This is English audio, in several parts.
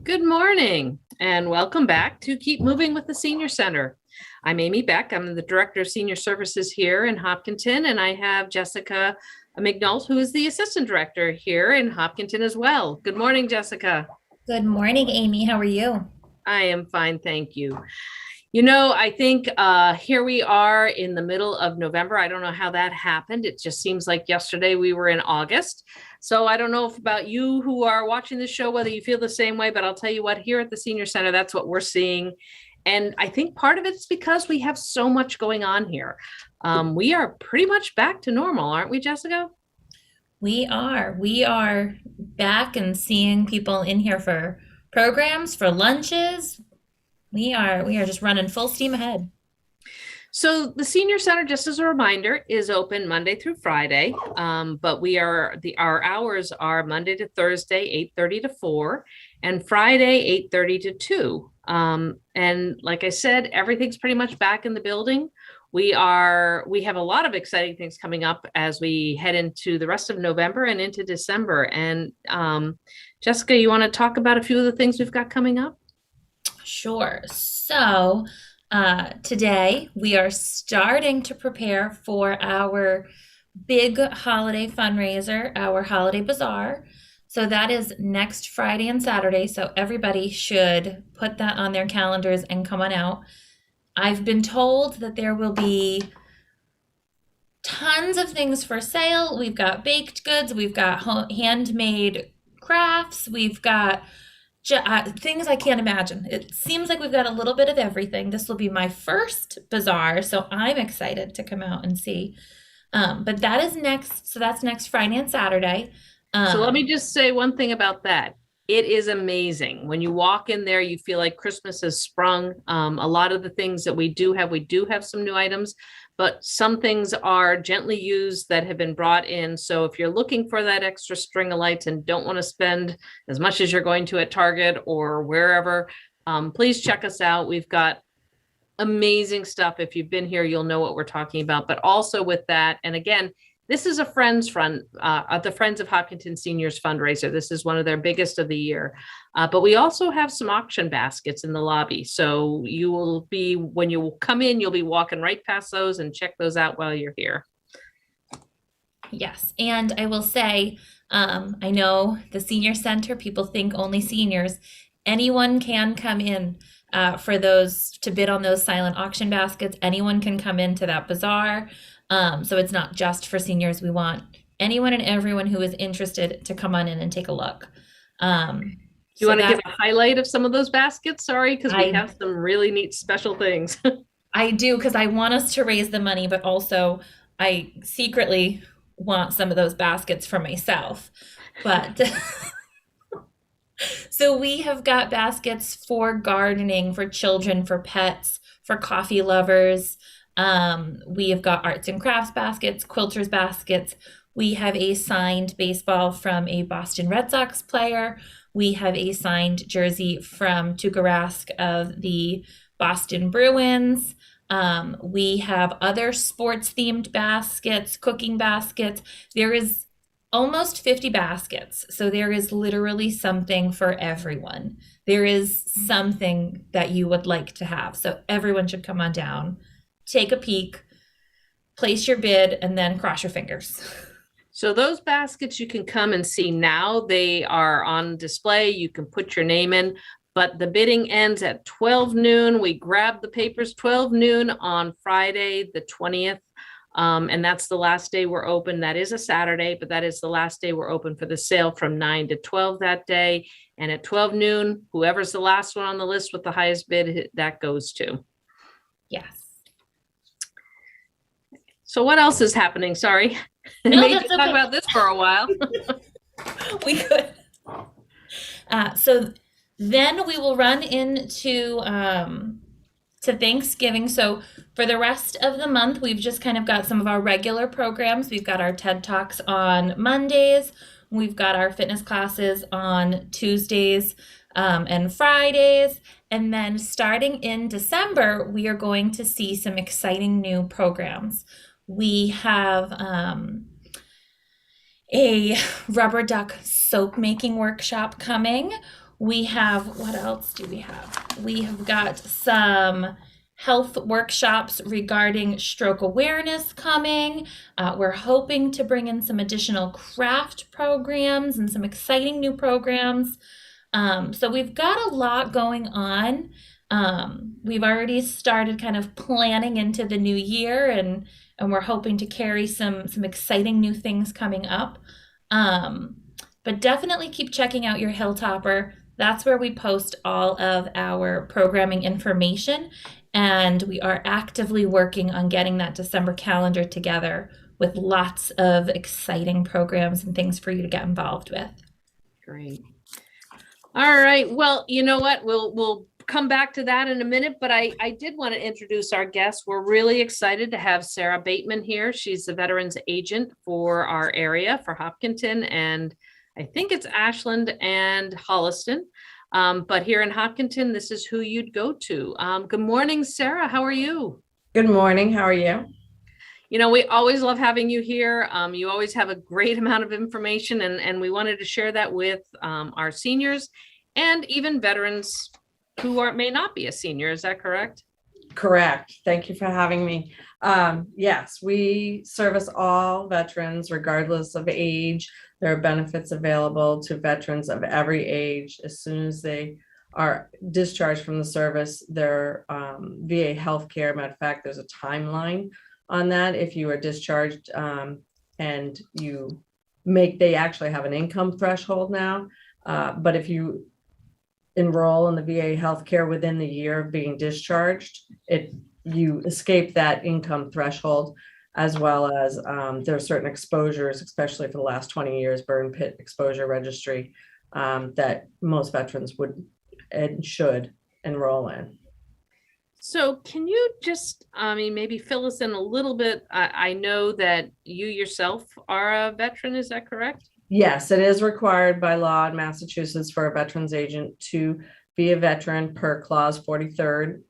Good morning and welcome back to Keep Moving with the Senior Center. I'm Amy Beck. I'm the Director of Senior Services here in Hopkinton, and I have Jessica McNult, who is the Assistant Director here in Hopkinton as well. Good morning, Jessica. Good morning, Amy. How are you? I am fine, thank you. I think here we are in the middle of November. I don't know how that happened. It just seems like yesterday we were in August. So I don't know if about you who are watching the show, whether you feel the same way, but I'll tell you what, here at the Senior Center, that's what we're seeing. And I think part of it's because we have so much going on here. We are pretty much back to normal, aren't we, Jessica? We are back and seeing people in here for programs, for lunches. We are just running full steam ahead. So the senior center, just as a reminder, is open Monday through Friday. But our hours are Monday to Thursday, 8:30 to 4, and Friday, 8:30 to 2. And like I said, everything's pretty much back in the building. We have a lot of exciting things coming up as we head into the rest of November and into December. And Jessica, you want to talk about a few of the things we've got coming up? Sure. Today we are starting to prepare for our big holiday fundraiser, our holiday bazaar. So that is next Friday and Saturday. So everybody should put that on their calendars and come on out. I've been told that there will be tons of things for sale. We've got baked goods, we've got handmade crafts, we've got things I can't imagine. It seems like we've got a little bit of everything. This will be my first bazaar, so I'm excited to come out and see. But that is next, so that's next Friday and Saturday. So let me just say one thing about that. It is amazing. When you walk in there, you feel like Christmas has sprung. A lot of the things that we do have some new items, but some things are gently used that have been brought in. So if you're looking for that extra string of lights and don't want to spend as much as you're going to at Target or wherever, please check us out. We've got amazing stuff. If you've been here, you'll know what we're talking about. But also with that, and again, this is a Friends Fund, the Friends of Hopkinton Seniors fundraiser. This is one of their biggest of the year. But we also have some auction baskets in the lobby. So when you come in, you'll be walking right past those and check those out while you're here. Yes, and I will say, I know the senior center, people think only seniors. Anyone can come in for those to bid on those silent auction baskets. Anyone can come into that bazaar. So it's not just for seniors. We want anyone and everyone who is interested to come on in and take a look. Do you want to give a highlight of some of those baskets? Sorry, because we have some really neat special things. I do, because I want us to raise the money, but also I secretly want some of those baskets for myself. But so we have got baskets for gardening, for children, for pets, for coffee lovers. We have got arts and crafts baskets, quilters baskets. We have a signed baseball from a Boston Red Sox player. We have a signed jersey from Tuukka Rask of the Boston Bruins. We have other sports themed baskets, cooking baskets. There is almost 50 baskets. So there is literally something for everyone. There is something that you would like to have. So everyone should come on down, take a peek, place your bid, and then cross your fingers. So those baskets you can come and see now. They are on display. You can put your name in, but the bidding ends at 12 noon. We grab the papers 12 noon on Friday, the 20th. And that's the last day we're open. That is a Saturday, but that is the last day we're open for the sale from 9 to 12 that day. And at 12 noon, whoever's the last one on the list with the highest bid, that goes to. Yes. So what else is happening? Sorry. No, Maybe that's talk okay. about this for a while. We could. So then we will run into to Thanksgiving. So for the rest of the month, we've just kind of got some of our regular programs. We've got our TED Talks on Mondays. We've got our fitness classes on Tuesdays and Fridays. And then starting in December, we are going to see some exciting new programs. We have a rubber duck soap making workshop coming. We have, what else do we have? We have got some health workshops regarding stroke awareness coming. We're hoping to bring in some additional craft programs and some exciting new programs. So we've got a lot going on. We've already started kind of planning into the new year, and we're hoping to carry some exciting new things coming up. Um, but definitely keep checking out your Hilltopper. That's where we post all of our programming information, and we are actively working on getting that December calendar together with lots of exciting programs and things for you to get involved with. Great. All right. Well, you know what? We'll come back to that in a minute, but I did want to introduce our guest. We're really excited to have Sarah Bateman here. She's the veterans agent for our area for Hopkinton, and I think it's Ashland and Holliston. But here in Hopkinton, this is who you'd go to. Good morning, Sarah. How are you? Good morning. How are you? You know, we always love having you here. You always have a great amount of information, and we wanted to share that with our seniors and even veterans who may not be a senior. Is that correct? Correct. Thank you for having me. Yes, we service all veterans regardless of age. There are benefits available to veterans of every age. As soon as they are discharged from the service, their VA healthcare, matter of fact, there's a timeline on that. If you are discharged and they actually have an income threshold now. But if you enroll in the VA healthcare within the year of being discharged, you escape that income threshold, as well as there are certain exposures, especially for the last 20 years, burn pit exposure registry, that most veterans would and should enroll in. So can you just, maybe fill us in a little bit? I know that you yourself are a veteran, is that correct? Yes, it is required by law in Massachusetts for a veterans agent to be a veteran per clause 43rd,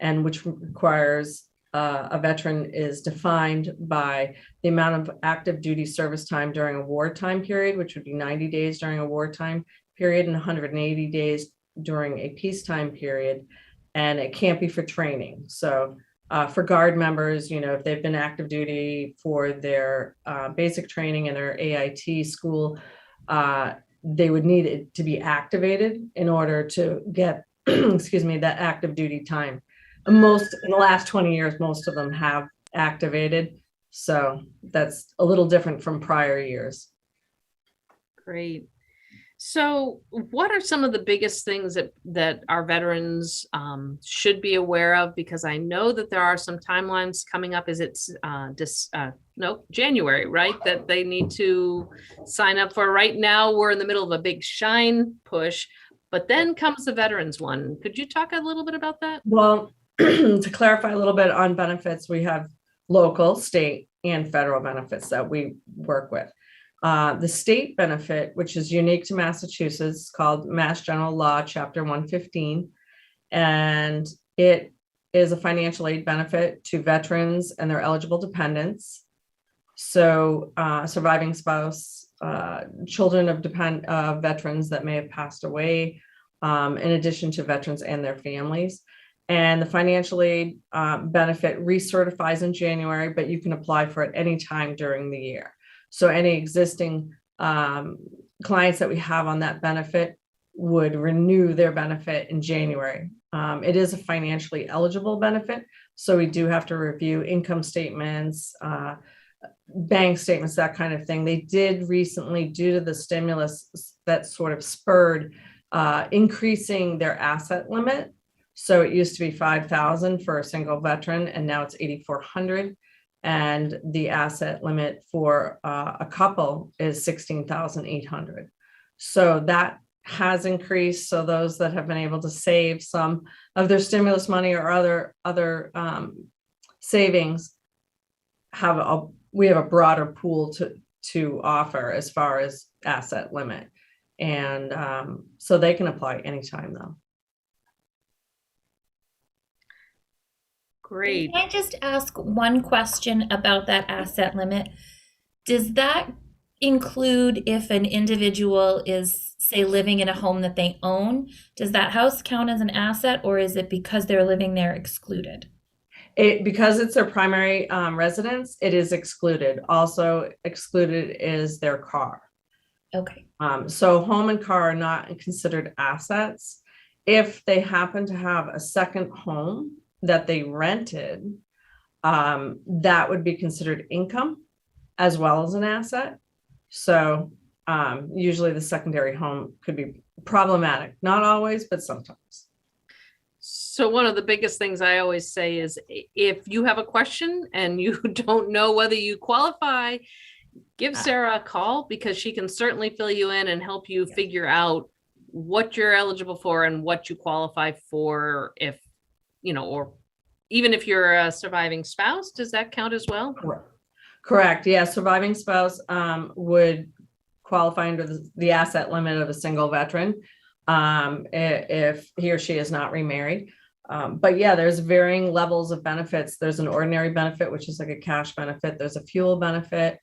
and which requires a veteran is defined by the amount of active duty service time during a wartime period, which would be 90 days during a wartime period and 180 days during a peacetime period. And it can't be for training. So for guard members, if they've been active duty for their basic training and their AIT school, they would need it to be activated in order to get, excuse me, that active duty time. In the last 20 years, most of them have activated. So that's a little different from prior years. Great. So what are some of the biggest things that our veterans should be aware of? Because I know that there are some timelines coming up. Is it January, right? That they need to sign up for. Right now, we're in the middle of a big shine push, but then comes the veterans one. Could you talk a little bit about that? Well, to clarify a little bit on benefits, we have local, state, and federal benefits that we work with. The state benefit, which is unique to Massachusetts, called Mass General Law, Chapter 115, and it is a financial aid benefit to veterans and their eligible dependents. So surviving spouse, children of veterans that may have passed away, in addition to veterans and their families. And the financial aid benefit recertifies in January, but you can apply for it any time during the year. So any existing clients that we have on that benefit would renew their benefit in January. It is a financially eligible benefit, so we do have to review income statements, bank statements, that kind of thing. They did recently, due to the stimulus that sort of spurred increasing their asset limit. So it used to be 5,000 for a single veteran, and now it's 8,400. And the asset limit for a couple is 16,800. So that has increased. So those that have been able to save some of their stimulus money or other savings we have a broader pool to offer as far as asset limit, and so they can apply anytime though. Great. Can I just ask one question about that asset limit? Does that include if an individual is, say, living in a home that they own? Does that house count as an asset, or is it because they're living there excluded? Because it's their primary residence, it is excluded. Also excluded is their car. Okay. So home and car are not considered assets. If they happen to have a second home that they rented, that would be considered income as well as an asset. So usually the secondary home could be problematic, not always, but sometimes. So one of the biggest things I always say is if you have a question and you don't know whether you qualify, give Sarah a call, because she can certainly fill you in and help you figure out what you're eligible for and what you qualify for, if, or even if you're a surviving spouse, does that count as well? Correct. Yeah. Surviving spouse would qualify under the asset limit of a single veteran if he or she is not remarried. But yeah, there's varying levels of benefits. There's an ordinary benefit, which is like a cash benefit. There's a fuel benefit.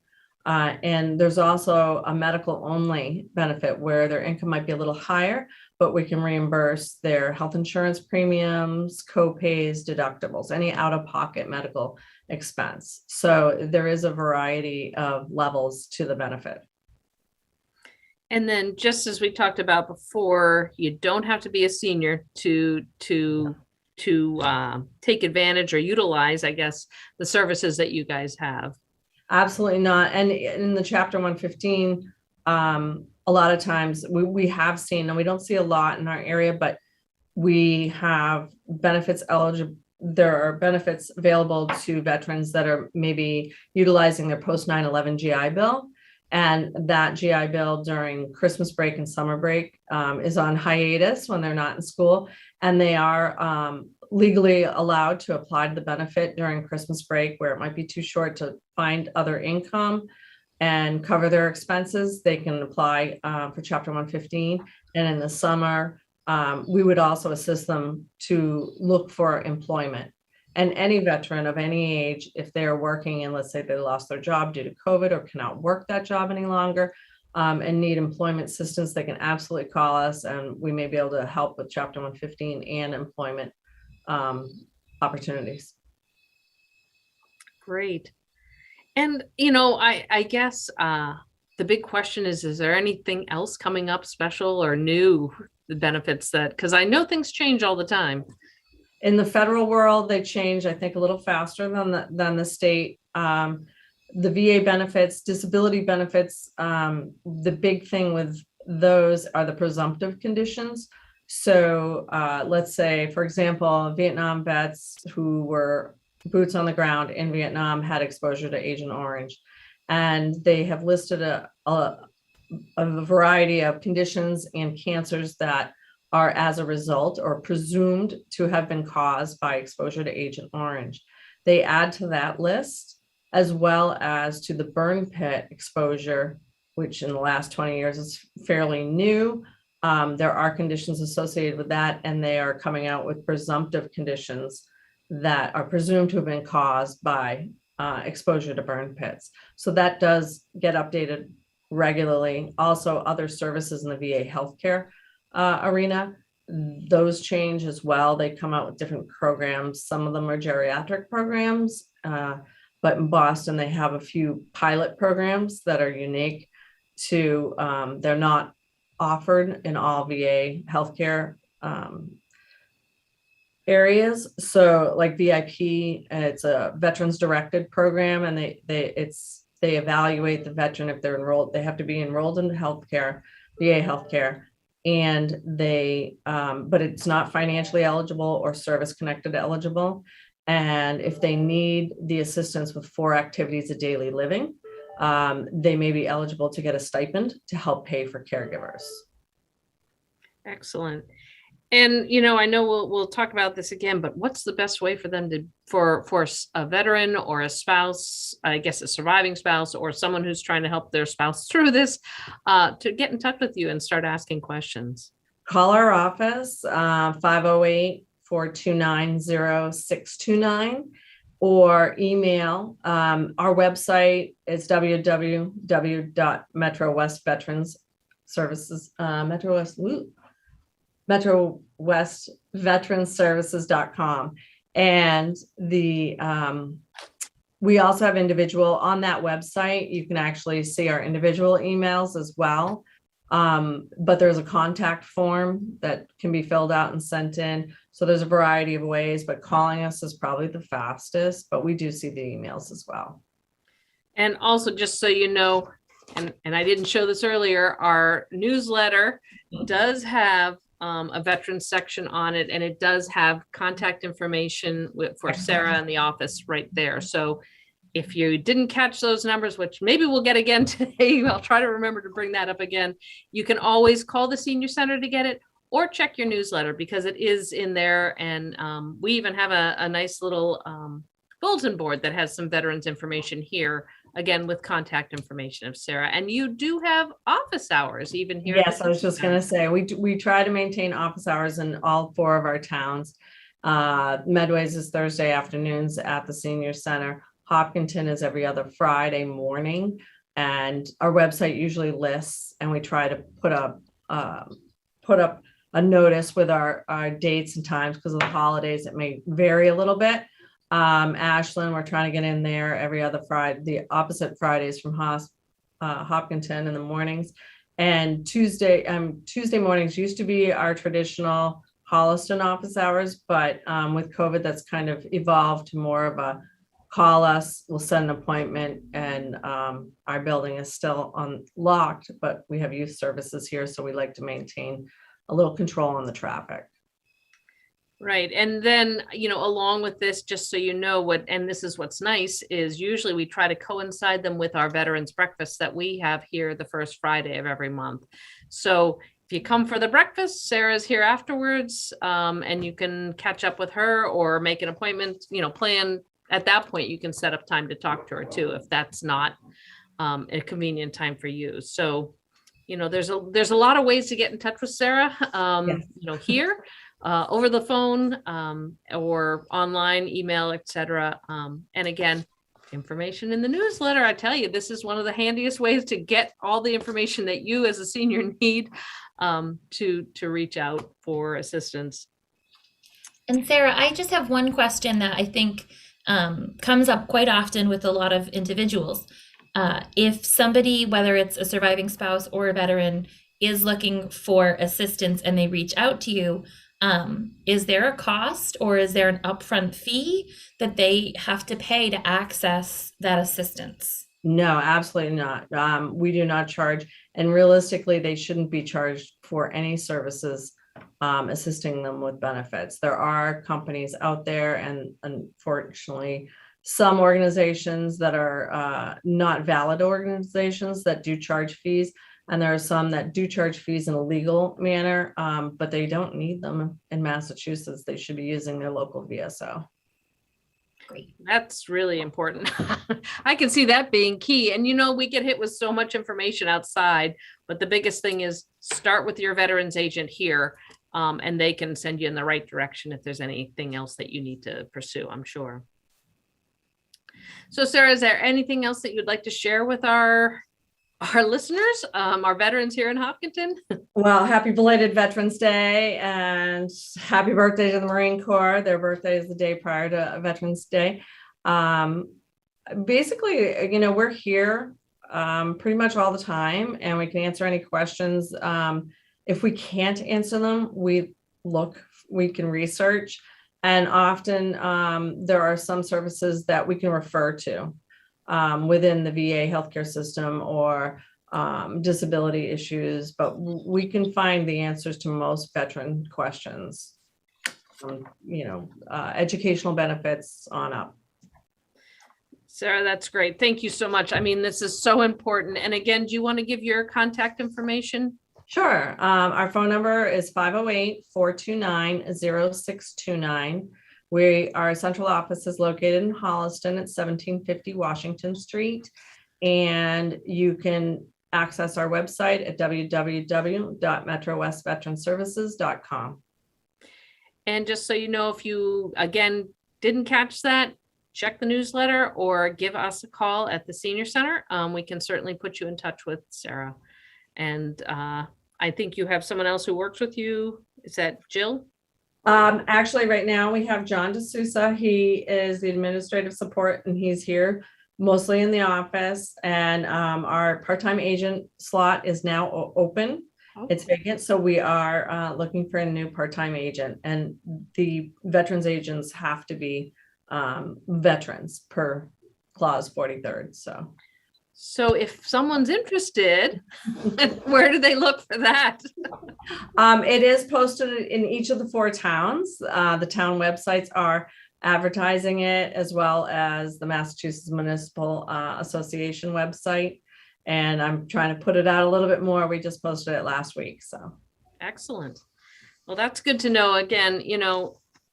And there's also a medical only benefit where their income might be a little higher, but we can reimburse their health insurance premiums, co-pays, deductibles, any out-of-pocket medical expense. So there is a variety of levels to the benefit. And then, just as we talked about before, you don't have to be a senior to take advantage or utilize, I guess, the services that you guys have. Absolutely not. And in the Chapter 115, a lot of times we have seen, and we don't see a lot in our area, but we have benefits eligible. There are benefits available to veterans that are maybe utilizing their post 9/11 GI Bill. And that GI Bill during Christmas break and summer break is on hiatus when they're not in school. And they are legally allowed to apply to the benefit during Christmas break, where it might be too short to find other income and cover their expenses. They can apply for Chapter 115. And in the summer, we would also assist them to look for employment. And any veteran of any age, if they are working and let's say they lost their job due to COVID or cannot work that job any longer and need employment assistance, they can absolutely call us, and we may be able to help with Chapter 115 and employment opportunities. Great. And, I guess the big question is there anything else coming up special or new, the benefits that, because I know things change all the time. In the federal world, they change, I think, a little faster than the state. The VA benefits, disability benefits, the big thing with those are the presumptive conditions. So let's say, for example, Vietnam vets who were boots on the ground in Vietnam had exposure to Agent Orange. And they have listed a variety of conditions and cancers that are as a result or presumed to have been caused by exposure to Agent Orange. They add to that list, as well as to the burn pit exposure, which in the last 20 years is fairly new. There are conditions associated with that, and they are coming out with presumptive conditions that are presumed to have been caused by exposure to burn pits. So that does get updated regularly. Also, other services in the VA healthcare arena, those change as well. They come out with different programs. Some of them are geriatric programs, but in Boston, they have a few pilot programs that are unique to, they're not offered in all VA healthcare areas. So like VIP, it's a veterans directed program, and they evaluate the veteran if they're enrolled. They have to be enrolled in healthcare, VA healthcare, and but it's not financially eligible or service connected eligible. And if they need the assistance with 4 activities of daily living, they may be eligible to get a stipend to help pay for caregivers. Excellent. And, I know we'll talk about this again, but what's the best way for them for a veteran or a spouse, I guess a surviving spouse, or someone who's trying to help their spouse through this, to get in touch with you and start asking questions? Call our office, 508-429-0629, or email. Our website is www.metro west veterans services.com. And we also have individual on that website. You can actually see our individual emails as well. But there's a contact form that can be filled out and sent in. So there's a variety of ways, but calling us is probably the fastest, but we do see the emails as well. And also, just so you know, and I didn't show this earlier, our newsletter does have a veterans section on it, and it does have contact information for Sarah in the office right there. So if you didn't catch those numbers, which maybe we'll get again today, I'll try to remember to bring that up again. You can always call the senior center to get it, or check your newsletter because it is in there. And we even have a nice little bulletin board that has some veterans information here, again, with contact information of Sarah. And you do have office hours even here. Yes, I was just going to say, we try to maintain office hours in all 4 of our towns. Medway's is Thursday afternoons at the senior center. Hopkinton is every other Friday morning, and our website usually lists, and we try to put up a notice with our dates and times because of the holidays. It may vary a little bit. Ashland, we're trying to get in there every other Friday, the opposite Fridays from Hopkinton in the mornings. And Tuesday mornings used to be our traditional Holliston office hours, but with COVID, that's kind of evolved to more of a call us, we'll set an appointment, and our building is still unlocked, but we have youth services here, so we like to maintain a little control on the traffic. Right. And then, along with this, just so you know and this is what's nice, is usually we try to coincide them with our veterans breakfast that we have here the first Friday of every month. So if you come for the breakfast, Sarah's here afterwards, and you can catch up with her or make an appointment, plan. At that point, you can set up time to talk to her too, if that's not a convenient time for you. So, there's a lot of ways to get in touch with Sarah, Yes. here, over the phone, or online, email, etc. And again, information in the newsletter. I tell you, this is one of the handiest ways to get all the information that you as a senior need to reach out for assistance. And Sarah, I just have one question that I think comes up quite often with a lot of individuals. If somebody, whether it's a surviving spouse or a veteran, is looking for assistance and they reach out to you, is there a cost or is there an upfront fee that they have to pay to access that assistance? No, absolutely not. We do not charge, and realistically, they shouldn't be charged for any services assisting them with benefits. There are companies out there, and unfortunately, some organizations that are not valid organizations that do charge fees, and there are some that do charge fees in a legal manner, but they don't need them in Massachusetts. They should be using their local VSO. Great. That's really important. I can see that being key. And we get hit with so much information outside, but the biggest thing is start with your veterans agent here, and they can send you in the right direction if there's anything else that you need to pursue, I'm sure. So Sarah, is there anything else that you'd like to share with our listeners, our veterans here in Hopkinton? Well, happy belated Veterans Day and happy birthday to the Marine Corps. Their birthday is the day prior to Veterans Day. Basically, we're here pretty much all the time, and we can answer any questions. If we can't answer them, we can research, and often there are some services that we can refer to within the VA healthcare system or disability issues, but we can find the answers to most veteran questions, educational benefits on up. Sarah, that's great. Thank you so much. I mean, this is so important. And again, do you want to give your contact information? Sure. Our phone number is 508-429-0629. Our central office is located in Holliston at 1750 Washington Street. And you can access our website at www.metrowestveteranservices.com. And just so you know, if you, again, didn't catch that, check the newsletter or give us a call at the senior center. We can certainly put you in touch with Sarah. And I think you have someone else who works with you. Is that Jill? Actually, right now we have John D'Souza. He is the administrative support and he's here mostly in the office. And our part-time agent slot is now open. It's vacant, so we are looking for a new part-time agent, and the veterans agents have to be veterans per clause 43rd. So if someone's interested, where do they look for that? It is posted in each of the 4 towns. The town websites are advertising it, as well as the Massachusetts Municipal Association website. And I'm trying to put it out a little bit more. We just posted it last week, so. Excellent. Well, that's good to know. Again,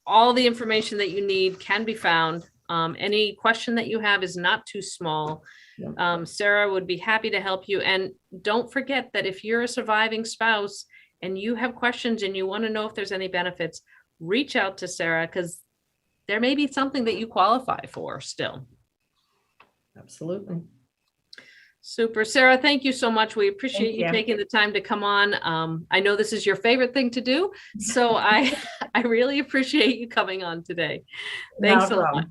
all the information that you need can be found. Any question that you have is not too small. Yeah. Sarah would be happy to help you. And don't forget that if you're a surviving spouse and you have questions and you want to know if there's any benefits, reach out to Sarah, because there may be something that you qualify for still. Absolutely. Super. Sarah, thank you so much. We appreciate you taking the time to come on. I know this is your favorite thing to do, so I really appreciate you coming on today. Thanks a lot.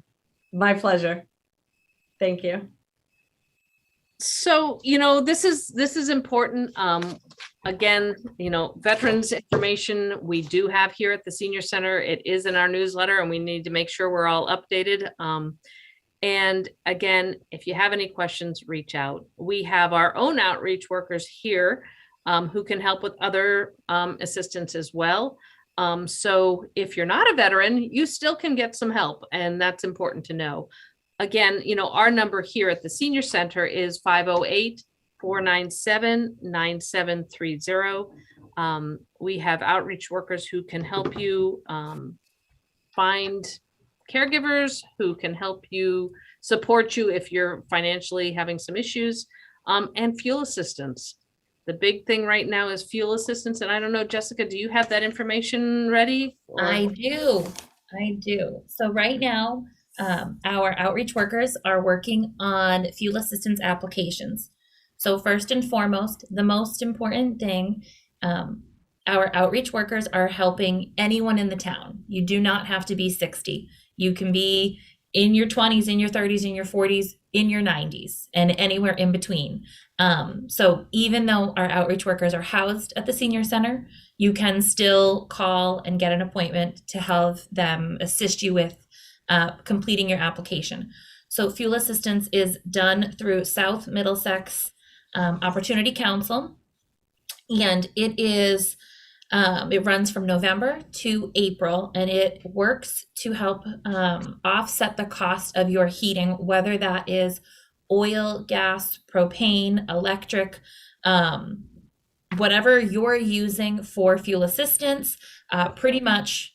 My pleasure. Thank you. So, this is important. Again, veterans information we do have here at the senior center. It is in our newsletter, and we need to make sure we're all updated. And again, if you have any questions, reach out. We have our own outreach workers here who can help with other assistance as well. So if you're not a veteran, you still can get some help, and that's important to know. Again, our number here at the senior center is 508-497-9730. We have outreach workers who can help you find caregivers, who can help you, support you if you're financially having some issues, and fuel assistance. The big thing right now is fuel assistance. And I don't know, Jessica, do you have that information ready? I do. So right now, our outreach workers are working on fuel assistance applications. So first and foremost, the most important thing, our outreach workers are helping anyone in the town. You do not have to be 60. You can be in your 20s, in your 30s, in your 40s, in your 90s, and anywhere in between. So even though our outreach workers are housed at the senior center, you can still call and get an appointment to have them assist you with completing your application. So fuel assistance is done through South Middlesex Opportunity Council, and it is it runs from November to April, and it works to help offset the cost of your heating, whether that is oil, gas, propane, electric, whatever you're using for fuel assistance, pretty much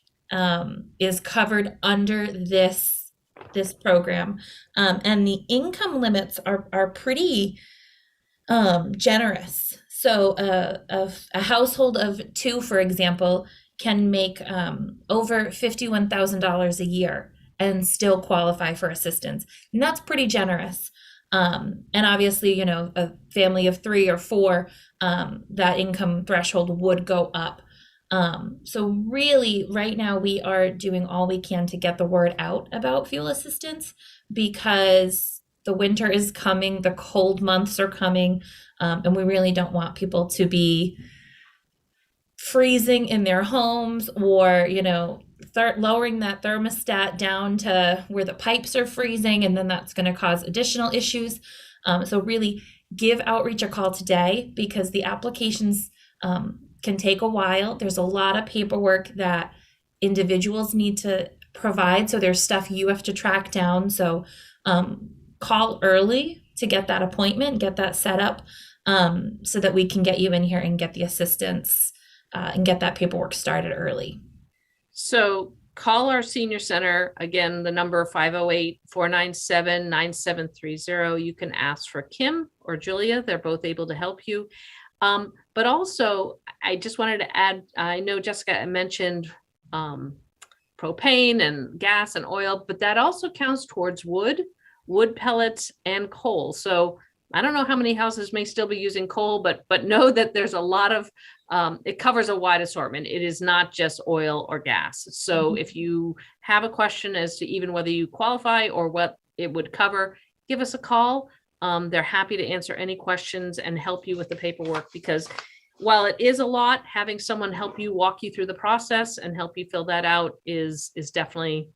is covered under this program. And the income limits are pretty generous. So a household of 2, for example, can make over $51,000 a year and still qualify for assistance. And that's pretty generous. And obviously, a family of 3 or 4, that income threshold would go up. So really, right now, we are doing all we can to get the word out about fuel assistance, because the winter is coming, the cold months are coming, and we really don't want people to be freezing in their homes, or, lowering that thermostat down to where the pipes are freezing, and then that's going to cause additional issues. So really give outreach a call today, because the applications can take a while. There's a lot of paperwork that individuals need to provide. So there's stuff you have to track down. So call early to get that appointment, get that set up, so that we can get you in here and get the assistance and get that paperwork started early. So call our senior center. Again, the number 508-497-9730. You can ask for Kim or Julia. They're both able to help you. But also, I just wanted to add, I know Jessica mentioned propane and gas and oil, but that also counts towards wood pellets, and coal. So I don't know how many houses may still be using coal, but know that there's a lot of, it covers a wide assortment. It is not just oil or gas. So if you have a question as to even whether you qualify or what it would cover, give us a call. They're happy to answer any questions and help you with the paperwork, because while it is a lot, having someone help you walk you through the process and help you fill that out is definitely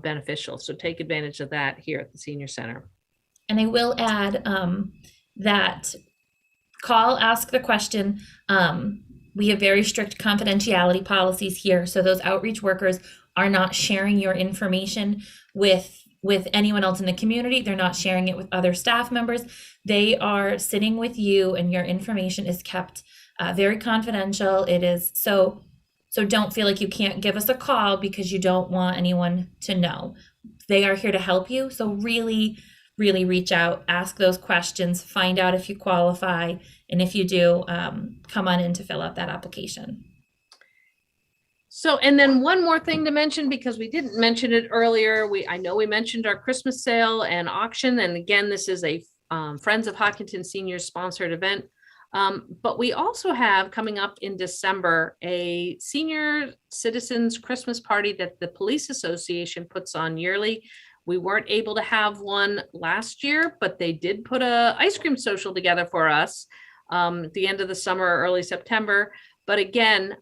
beneficial. So take advantage of that here at the senior center. And I will add that call, ask the question. We have very strict confidentiality policies here. So those outreach workers are not sharing your information with anyone else in the community. They're not sharing it with other staff members. They are sitting with you, and your information is kept very confidential. It is so don't feel like you can't give us a call because you don't want anyone to know. They are here to help you. So really, really reach out, ask those questions, find out if you qualify. And if you do, come on in to fill out that application. So, and then one more thing to mention, because we didn't mention it earlier, I know we mentioned our Christmas sale and auction. And again, this is a Friends of Hopkinton Seniors sponsored event. But we also have coming up in December a senior citizens Christmas party that the Police Association puts on yearly. We weren't able to have one last year, but they did put a ice cream social together for us at the end of the summer, early September. But again,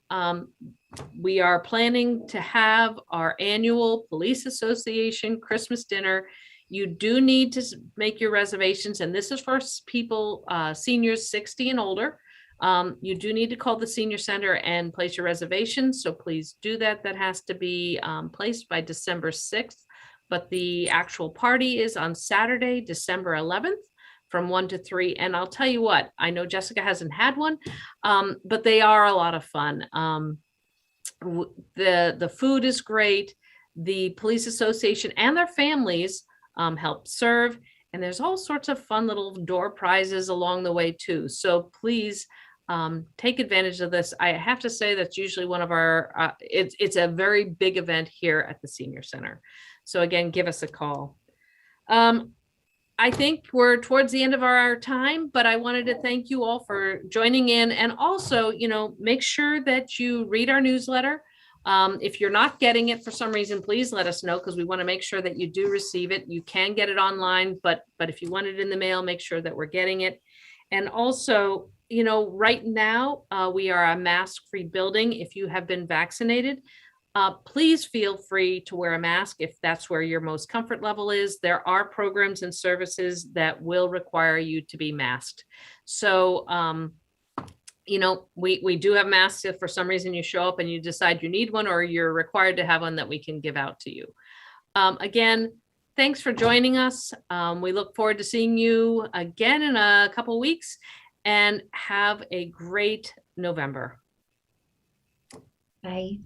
we are planning to have our annual Police Association Christmas dinner. You do need to make your reservations, and this is for people, seniors 60 and older. You do need to call the senior center and place your reservations. So please do that. That has to be placed by December 6th. But the actual party is on Saturday, December 11th from 1 to 3. And I'll tell you what, I know Jessica hasn't had one, but they are a lot of fun. The food is great. The Police Association and their families help serve. And there's all sorts of fun little door prizes along the way too. So please take advantage of this. I have to say that's usually one of our, it's a very big event here at the Senior Center. So again, give us a call. I think we're towards the end of our time, but I wanted to thank you all for joining in, and also, make sure that you read our newsletter. If you're not getting it for some reason, please let us know, because we want to make sure that you do receive it. You can get it online, but if you want it in the mail, make sure that we're getting it. And also, right now we are a mask-free building. If you have been vaccinated, please feel free to wear a mask if that's where your most comfort level is. There are programs and services that will require you to be masked. So, we do have masks if for some reason you show up and you decide you need one, or you're required to have one that we can give out to you. Again, thanks for joining us. We look forward to seeing you again in a couple of weeks, and have a great November. Bye.